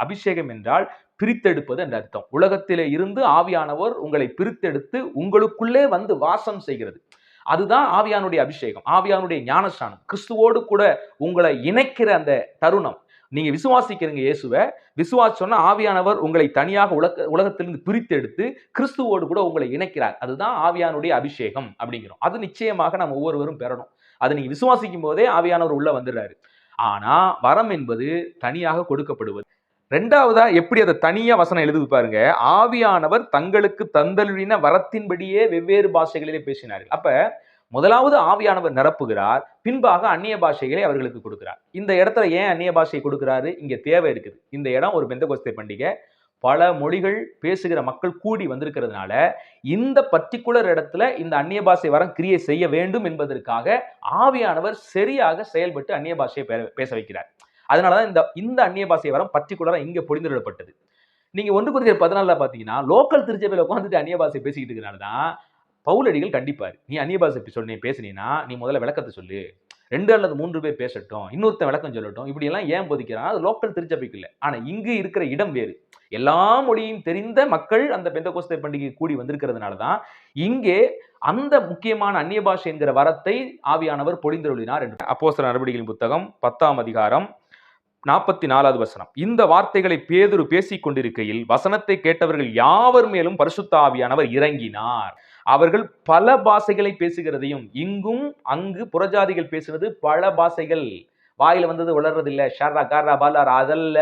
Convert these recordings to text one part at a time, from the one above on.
அபிஷேகம் என்றால் பிரித்தெடுப்பது என்ற அர்த்தம். உலகத்திலே இருந்து ஆவியானவர் உங்களை பிரித்தெடுத்து உங்களுக்குள்ளே வந்து வாசம் செய்கிறது. அதுதான் ஆவியானுடைய அபிஷேகம், ஆவியானுடைய ஞானஸ்நானம், கிறிஸ்துவோடு கூட உங்களை இணைக்கிற அந்த தருணம். நீங்க விசுவாசிக்கிறீங்க இயேசுவை, விசுவாசம்னா ஆவியானவர் உங்களை தனியாக உலகத்திலிருந்து பிரித்து எடுத்து கிறிஸ்துவோடு கூட உங்களை இணைக்கிறார். அதுதான் ஆவியானுடைய அபிஷேகம் அப்படிங்கிறோம். அது நிச்சயமாக நம்ம ஒவ்வொருவரும் பெறணும். அது நீங்க விசுவாசிக்கும் போதே ஆவியானவர் உள்ள வந்துடுறாரு. ஆனா வரம் என்பது தனியாக கொடுக்கப்படுவது. ரெண்டாவதா எப்படி அதை தனியா வசனம் எழுதி பாருங்க. ஆவியானவர் தங்களுக்கு தந்தளின வரத்தின்படியே வெவ்வேறு பாஷைகளிலே பேசினார்கள். அப்ப முதலாவது ஆவியானவர் நிரப்புகிறார், பின்பாக அந்நிய பாஷைகளை அவர்களுக்கு கொடுக்கிறார். இந்த இடத்துல ஏன் அந்நிய பாஷை கொடுக்கிறாரு? இங்க தேவை இருக்குது. இந்த இடம் ஒரு பெந்தகோஸ்தே பண்டிகை, பல மொழிகள் பேசுகிற மக்கள் கூடி வந்திருக்கிறதுனால இந்த பர்டிகுலர் இடத்துல இந்த அந்நிய பாஷை வரம் கிரியை செய்ய வேண்டும் என்பதற்காக ஆவியானவர் சரியாக செயல்பட்டு அந்நிய பாஷையை பேச வைக்கிறார். அதனாலதான் இந்த அந்நிய பாஷை வரம் பர்டிகுலரா இங்க பொழிந்துவிடப்பட்டது. நீங்க 1 கொரிந்தியர் 14 பாத்தீங்கன்னா லோக்கல் திருச்சபையில உட்காந்துட்டு அந்நிய பாஷை பேசிக்கிட்டு இருக்கிறனாலதான் பவுலடிகள் கண்டிப்பாரு. நீ அந்நிய பாஷை பேசினீன்னா நீ முதல்ல விளக்கத்தை சொல்லு, 2 அல்லது 3 பேர் பேசட்டும், இன்னொருத்த விளக்கம் சொல்லட்டும், இப்படி எல்லாம் ஏன் போதிக்கிறான்? அது லோக்கல் திருச்சபைக்கு இல்லை. ஆனா இங்கு இருக்கிற இடம் வேறு. எல்லா மொழியும் தெரிந்த மக்கள் அந்த பெந்தகோஸ்தே பண்டிகை கூடி வந்திருக்கிறதுனாலதான் இங்கே அந்த முக்கியமான அந்நிய பாஷை என்கிற வரத்தை ஆவியானவர் பொழிந்தருளினார் என்று அப்போஸ்தலர் நடவடிக்கைகளின் புத்தகம் 10ஆம் அதிகாரம் 44வது வசனம். இந்த வார்த்தைகளை பேதுரு பேசிக் கொண்டிருக்கையில் வசனத்தை கேட்டவர்கள் யாவர் மேலும் பரிசுத்த ஆவியானவர் இறங்கினார். அவர்கள் பல பாஷைகளை பேசுகிறதையும், இங்கும் அங்கு புறஜாதிகள் பேசுறது பல பாஷைகள், வாயில வந்தது வளர்றதில்லை, ஷர்ரா காரா பாலாரா அதல்ல,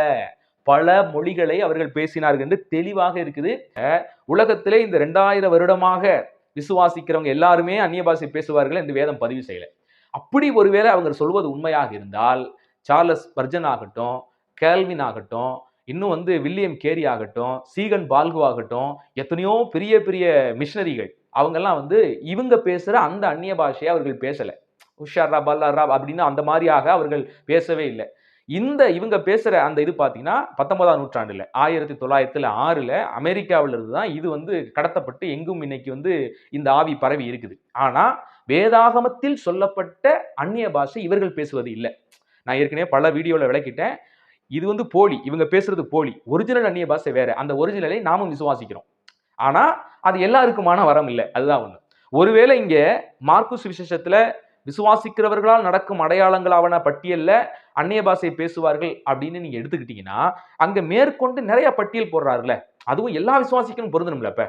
பல மொழிகளை அவர்கள் பேசினார்கள் என்று தெளிவாக இருக்குது. உலகத்திலே இந்த 2000 வருடமாக விசுவாசிக்கிறவங்க எல்லாருமே அந்நிய பாஷை பேசுவார்கள் என்று வேதம் பதிவு செய்யல. அப்படி ஒருவேளை அவங்க சொல்வது உண்மையாக இருந்தால் சார்லஸ் ஸ்பர்ஜன் ஆகட்டும், கேல்வின் ஆகட்டும், இன்னும் வில்லியம் கேரி ஆகட்டும், சீகன் பால்கு ஆகட்டும், எத்தனையோ பெரிய பெரிய மிஷனரிகள் அவங்கெல்லாம் இவங்க பேசுற அந்த அந்நிய பாஷையை அவர்கள் பேசல. உஷாரா பல்லாரா அப்படின்னு அந்த மாதிரியாக அவர்கள் பேசவே இல்லை. இவங்க பேசுற அந்த இது பாத்தீங்கன்னா 19ஆம் நூற்றாண்டுல 1906 அமெரிக்காவில இருந்து தான் இது கடத்தப்பட்டு எங்கும் இன்னைக்கு இந்த ஆவி பரவி இருக்குது. ஆனா வேதாகமத்தில் சொல்லப்பட்ட அந்நிய பாஷை இவர்கள் பேசுவது இல்லை. நான் ஏற்கனவே பல வீடியோல விளக்கிட்டேன். இது போலி, இவங்க பேசுறது போலி. ஒரிஜினல் அந்நிய பாஷை வேற. அந்த ஒரிஜினலை நாமும் விசுவாசிக்கிறோம். ஆனா அது எல்லாருக்குமான வரம் இல்லை. அதுதான் ஒண்ணு. ஒருவேளை இங்க மார்க்கு சுவிசேஷத்துல விசுவாசிக்கிறவர்களால் நடக்கும் அடையாளங்களான பட்டியல்ல அந்நிய பாஷை பேசுவார்கள் அப்படின்னு நீங்க எடுத்துக்கிட்டீங்கன்னா அங்க மேற்கொண்டு நிறைய பட்டியல் போடுறாருல, அதுவும் எல்லா விசுவாசிக்கும் பொருந்தணும்ல. அப்ப